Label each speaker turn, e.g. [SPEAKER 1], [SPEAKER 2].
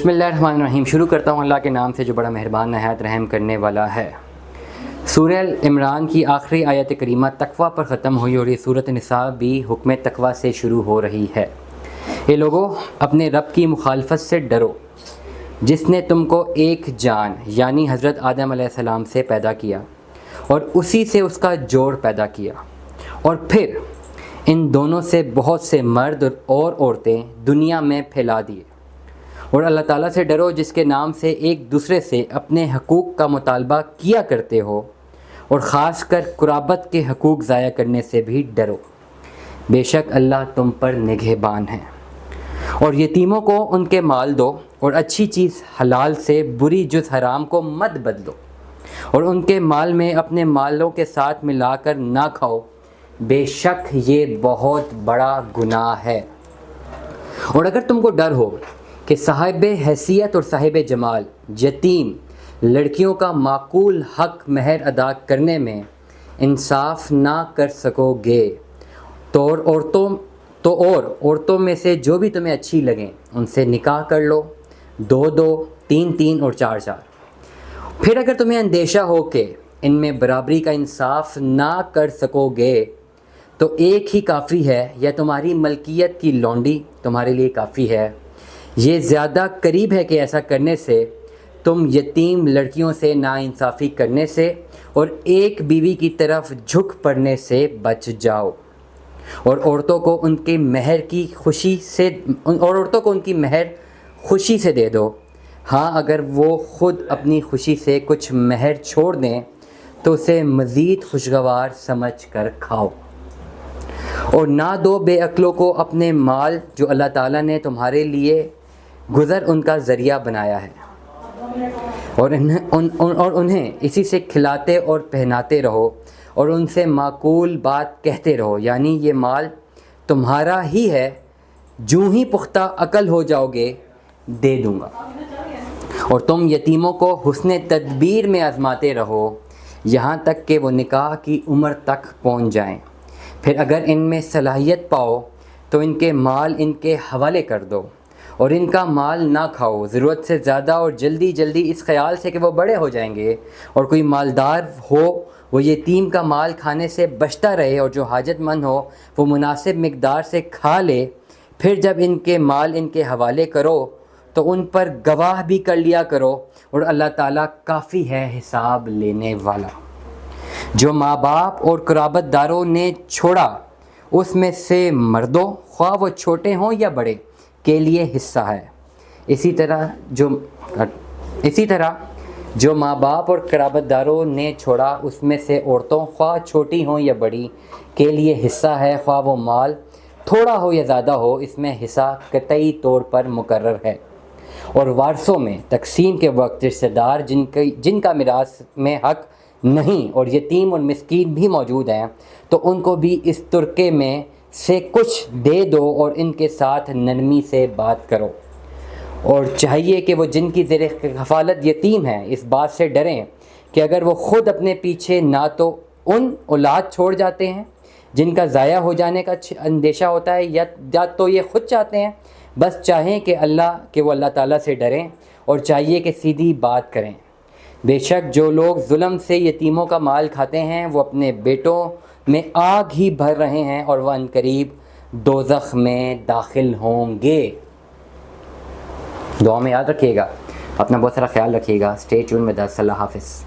[SPEAKER 1] بسم اللہ الرحمن الرحیم. شروع کرتا ہوں اللہ کے نام سے جو بڑا مہربان نہایت رحم کرنے والا ہے. سورہ عمران کی آخری آیت کریمہ تقوی پر ختم ہوئی اور یہ سورۃ نساء بھی حکم تقوی سے شروع ہو رہی ہے. اے لوگو، اپنے رب کی مخالفت سے ڈرو جس نے تم کو ایک جان یعنی حضرت آدم علیہ السلام سے پیدا کیا اور اسی سے اس کا جوڑ پیدا کیا، اور پھر ان دونوں سے بہت سے مرد اور عورتیں دنیا میں پھیلا دیے. اور اللہ تعالیٰ سے ڈرو جس کے نام سے ایک دوسرے سے اپنے حقوق کا مطالبہ کیا کرتے ہو، اور خاص کر قرابت کے حقوق ضائع کرنے سے بھی ڈرو. بے شک اللہ تم پر نگہبان ہے. اور یتیموں کو ان کے مال دو، اور اچھی چیز حلال سے بری جز حرام کو مت بدلو، اور ان کے مال میں اپنے مالوں کے ساتھ ملا کر نہ کھاؤ، بے شک یہ بہت بڑا گناہ ہے. اور اگر تم کو ڈر ہو کہ صاحب حیثیت اور صاحب جمال یتیم لڑکیوں کا معقول حق مہر ادا کرنے میں انصاف نہ کر سکو گے تو عورتوں میں سے جو بھی تمہیں اچھی لگیں ان سے نکاح کر لو، 2 3 اور 4. پھر اگر تمہیں اندیشہ ہو کہ ان میں برابری کا انصاف نہ کر سکو گے تو ایک ہی کافی ہے، یا تمہاری ملکیت کی لونڈی تمہارے لیے کافی ہے. یہ زیادہ قریب ہے کہ ایسا کرنے سے تم یتیم لڑکیوں سے ناانصافی کرنے سے اور ایک بیوی کی طرف جھک پڑنے سے بچ جاؤ، اور عورتوں کو ان کی مہر خوشی سے دے دو. ہاں، اگر وہ خود اپنی خوشی سے کچھ مہر چھوڑ دیں تو اسے مزید خوشگوار سمجھ کر کھاؤ. اور نہ دو بے عقلوں کو اپنے مال جو اللہ تعالیٰ نے تمہارے لیے گزر ان کا ذریعہ بنایا ہے، اور انہیں اسی سے کھلاتے اور پہناتے رہو، اور ان سے معقول بات کہتے رہو، یعنی یہ مال تمہارا ہی ہے، جوں ہی پختہ عقل ہو جاؤ گے دے دوں گا. اور تم یتیموں کو حسن تدبیر میں آزماتے رہو یہاں تک کہ وہ نکاح کی عمر تک پہنچ جائیں. پھر اگر ان میں صلاحیت پاؤ تو ان کے مال ان کے حوالے کر دو، اور ان کا مال نہ کھاؤ ضرورت سے زیادہ اور جلدی اس خیال سے کہ وہ بڑے ہو جائیں گے. اور کوئی مالدار ہو وہ یتیم کا مال کھانے سے بچتا رہے، اور جو حاجت مند ہو وہ مناسب مقدار سے کھا لے. پھر جب ان کے مال ان کے حوالے کرو تو ان پر گواہ بھی کر لیا کرو، اور اللہ تعالیٰ کافی ہے حساب لینے والا. جو ماں باپ اور قرابت داروں نے چھوڑا اس میں سے مردوں خواہ وہ چھوٹے ہوں یا بڑے کے لیے حصہ ہے. اسی طرح جو ماں باپ اور قرابت داروں نے چھوڑا اس میں سے عورتوں خواہ چھوٹی ہوں یا بڑی کے لیے حصہ ہے، خواہ وہ مال تھوڑا ہو یا زیادہ ہو، اس میں حصہ قطعی طور پر مقرر ہے. اور وارثوں میں تقسیم کے وقت رشتہ دار جن کا میراث میں حق نہیں اور یتیم اور مسکین بھی موجود ہیں تو ان کو بھی اس ترکے میں سے کچھ دے دو، اور ان کے ساتھ نرمی سے بات کرو. اور چاہیے کہ وہ جن کی زیر کفالت یتیم ہیں اس بات سے ڈریں کہ اگر وہ خود اپنے پیچھے نہ تو ان اولاد چھوڑ جاتے ہیں جن کا ضائع ہو جانے کا اندیشہ ہوتا ہے، یا تو یہ خود چاہتے ہیں. بس چاہیں کہ وہ اللہ تعالیٰ سے ڈریں، اور چاہیے کہ سیدھی بات کریں. بے شک جو لوگ ظلم سے یتیموں کا مال کھاتے ہیں وہ اپنے بیٹوں میں آگ ہی بھر رہے ہیں، اور وہ عنقریب دوزخ میں داخل ہوں گے. دعا میں یاد رکھیے گا. اپنا بہت سارا خیال رکھیے گا. Stay tune with us. اللہ حافظ.